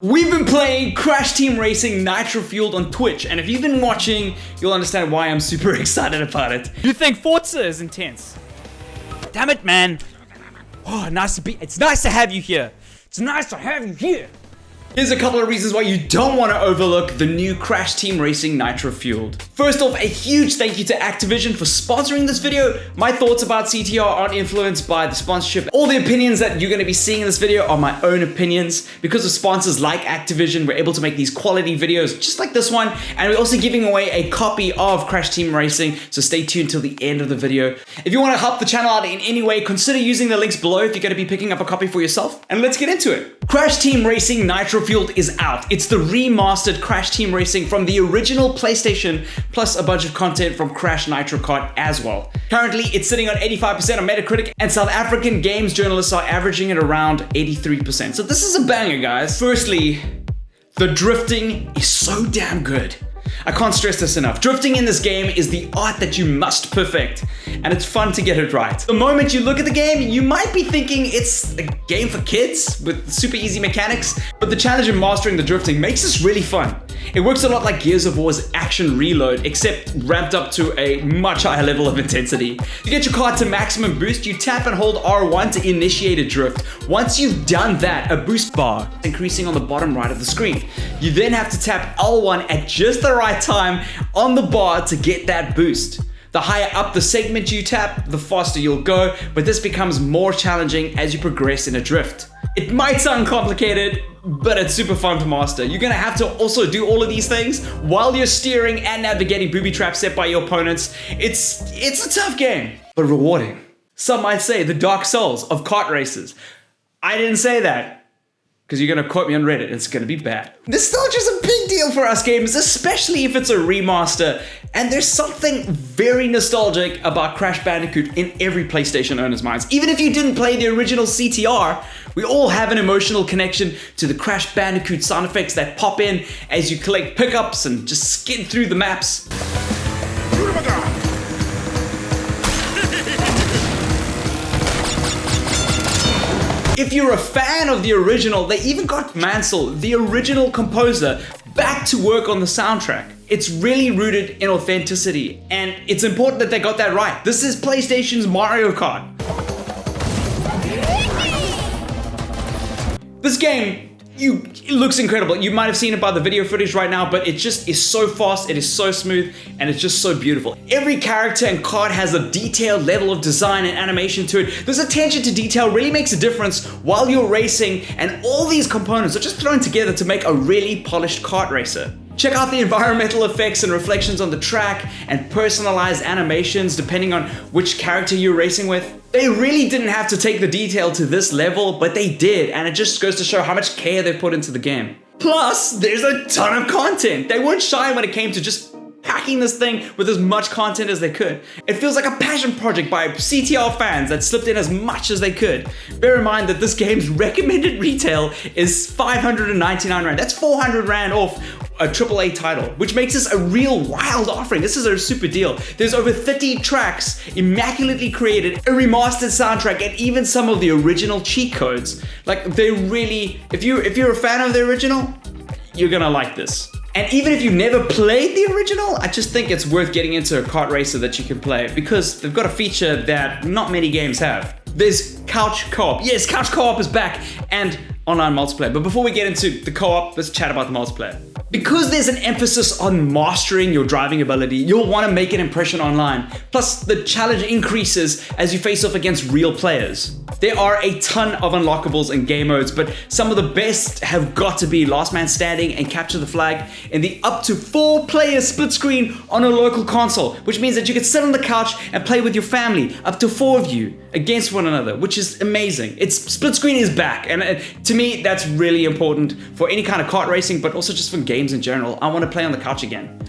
We've been playing Crash Team Racing Nitro-Fueled on Twitch, and if you've been watching, you'll understand why I'm super excited about it. You think Forza is intense? Damn it, man. Oh, it's nice to have you here. It's nice to have you here. Here's a couple of reasons why you don't want to overlook the new Crash Team Racing Nitro-Fueled. First off, a huge thank you to Activision for sponsoring this video. My thoughts about CTR aren't influenced by the sponsorship. All the opinions that you're going to be seeing in this video are my own opinions. Because of sponsors like Activision, we're able to make these quality videos just like this one. And we're also giving away a copy of Crash Team Racing, so stay tuned till the end of the video. If you want to help the channel out in any way, consider using the links below if you're going to be picking up a copy for yourself. And let's get into it. Crash Team Racing Nitro-Fueled is out. It's the remastered Crash Team Racing from the original PlayStation, plus a bunch of content from Crash Nitro Kart as well. Currently, it's sitting on 85% on Metacritic, and South African games journalists are averaging it around 83%. So this is a banger, guys. Firstly, the drifting is so damn good. I can't stress this enough. Drifting in this game is the art that you must perfect, and it's fun to get it right. The moment you look at the game, you might be thinking it's a game for kids with super easy mechanics, but the challenge in mastering the drifting makes this really fun. It works a lot like Gears of War's Action Reload, except ramped up to a much higher level of intensity. To get your car to maximum boost, you tap and hold R1 to initiate a drift. Once you've done that, a boost bar is increasing on the bottom right of the screen. You then have to tap L1 at just the right time on the bar to get that boost. The higher up the segment you tap, the faster you'll go, but this becomes more challenging as you progress in a drift. It might sound complicated, but it's super fun to master. You're gonna have to also do all of these things while you're steering and navigating booby traps set by your opponents. It's a tough game, but rewarding. Some might say the Dark Souls of kart races. I didn't say that, because you're gonna quote me on Reddit. It's gonna be bad. Nostalgia's a big deal for us gamers, especially if it's a remaster. And there's something very nostalgic about Crash Bandicoot in every PlayStation owner's minds. Even if you didn't play the original CTR, we all have an emotional connection to the Crash Bandicoot sound effects that pop in as you collect pickups and just skid through the maps. If you're a fan of the original, they even got Mansell, the original composer, back to work on the soundtrack. It's really rooted in authenticity, and it's important that they got that right. This is PlayStation's Mario Kart. This game, it looks incredible. You might have seen it by the video footage right now, but it just is so fast, it is so smooth, and it's just so beautiful. Every character and kart has a detailed level of design and animation to it. This attention to detail really makes a difference while you're racing, and all these components are just thrown together to make a really polished kart racer. Check out the environmental effects and reflections on the track and personalized animations depending on which character you're racing with. They really didn't have to take the detail to this level, but they did, and it just goes to show how much care they put into the game. Plus, there's a ton of content. They weren't shy when it came to just packing this thing with as much content as they could. It feels like a passion project by CTR fans that slipped in as much as they could. Bear in mind that this game's recommended retail is 599 Rand. That's 400 Rand off a AAA title, which makes this a real wild offering. This is a super deal. There's over 30 tracks, immaculately created, a remastered soundtrack, and even some of the original cheat codes. Like, they really, if you're a fan of the original, you're gonna like this. And even if you've never played the original, I just think it's worth getting into a kart racer that you can play, because they've got a feature that not many games have. There's couch co-op. Yes, couch co-op is back, and online multiplayer. But before we get into the co-op, let's chat about the multiplayer. Because there's an emphasis on mastering your driving ability, you'll want to make an impression online. Plus, the challenge increases as you face off against real players. There are a ton of unlockables and game modes, but some of the best have got to be Last Man Standing and Capture the Flag in the up to 4-player split screen on a local console, which means that you can sit on the couch and play with your family, up to 4 of you, against one another, which is amazing. Split screen is back, and to me, that's really important for any kind of kart racing, but also just for games in general. I want to play on the couch again.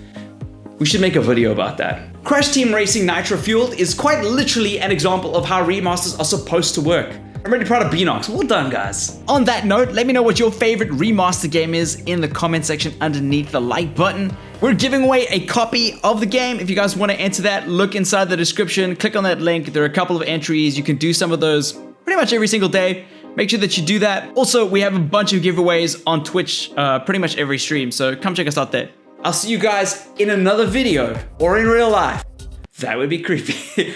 We should make a video about that. Crash Team Racing Nitro-Fueled is quite literally an example of how remasters are supposed to work. I'm really proud of Beanox. Well done, guys. On that note, let me know what your favorite remaster game is in the comment section underneath the like button. We're giving away a copy of the game. If you guys want to enter that, look inside the description, click on that link. There are a couple of entries. You can do some of those pretty much every single day. make sure that you do that. Also, we have a bunch of giveaways on Twitch pretty much every stream, so come check us out there. I'll see you guys in another video or in real life. That would be creepy.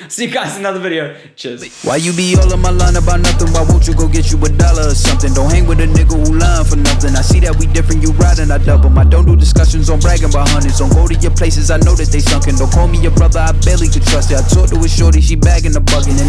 See you guys in another video. Cheers. Why you be all on my line about nothing? Why won't you go get you $1 or something? Don't hang with a nigga who lying for nothing. I see that we different, you riding, I double. I don't do discussions on bragging about hundreds. Don't go to your places, I know that they sunken. Don't call me your brother, I barely could trust you. I talked to a shorty, she bagging the bugging. And